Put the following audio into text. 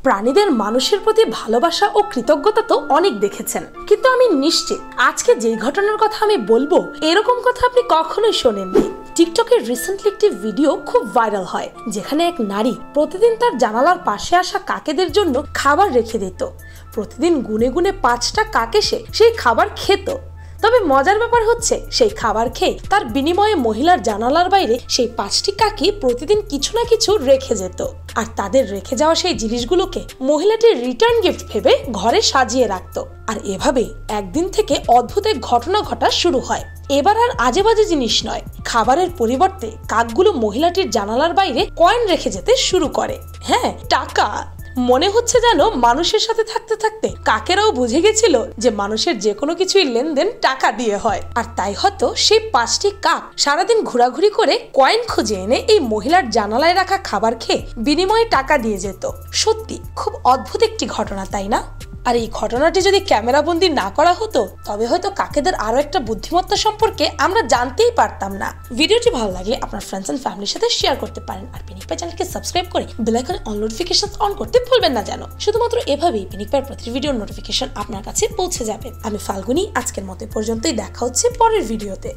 প্রাণীদের মানুষের প্রতি ভালোবাসা ও কৃতজ্ঞতা তো অনেক দেখেছেন, কিন্তু আমি নিশ্চিত আজকে যেই ঘটনার কথা আমি বলবো এরকম কথা আপনি কখনোই শোনেননি। টিকটকে রিসেন্টলি একটি ভিডিও খুব ভাইরাল হয়, যেখানে এক নারী প্রতিদিন তার জানালার পাশে আসা কাকেদের জন্য খাবার রেখে দিত। প্রতিদিন গুনে গুনে 5টা কাক এসে সেই খাবার খেত। তবে মজার ব্যাপার হচ্ছে, সেই খাবার খেয়ে তার বিনিময়ে মহিলার জানালার বাইরে সেই 5টি কাকই প্রতিদিন কিছু না কিছু রেখে যেত। আর তাদের রেখে যাওয়া সেই জিনিসগুলোকে মহিলাটি রিটার্ন গিফট ভেবে ঘরে সাজিয়ে রাখতো। আর এভাবেই একদিন থেকে অদ্ভুত এক ঘটনা ঘটা শুরু হয়। এবার আর আজে বাজে জিনিস নয়, খাবারের পরিবর্তে কাকগুলো মহিলাটির জানালার বাইরে কয়েন রেখে যেতে শুরু করে। হ্যাঁ, টাকা। মনে হচ্ছে যেন মানুষের সাথে থাকতে থাকতে কাকেরাও বুঝে গেছিল যে মানুষের যে কোনো কিছুই লেনদেন টাকা দিয়ে হয়। আর তাই হয়তো সেই 5টি কাক সারাদিন ঘোরাঘুরি করে কয়েন খুঁজে এনে এই মহিলার জানালায় রাখা খাবার খেয়ে বিনিময়ে টাকা দিয়ে যেত। সত্যি খুব অদ্ভুত একটি ঘটনা, তাই না? আর এই ঘটনাটি যদি ক্যামেরাবন্দি না করা হতো, তবে হয়তো কাকেদের আরো একটা বুদ্ধিমত্তা সম্পর্কে আমরা জানতেই পারতাম না। ভিডিওটি ভালো লাগলে আপনার ফ্রেন্ডস এন্ড ফ্যামিলির সাথে শেয়ার করতে পারেন। আর পিনিক পাই চ্যানেলকে সাবস্ক্রাইব করে বেল আইকনে অল নোটিফিকেশন অন করতে ভুলবেন না যেন। শুধুমাত্র এভাবেই পিনিক পাইয়ের প্রতিটি ভিডিওর নোটিফিকেশন আপনার কাছে পৌঁছে যাবে। আমি ফাল্গুনি, আজকের মতো পর্যন্তই। দেখা হচ্ছে পরের ভিডিওতে।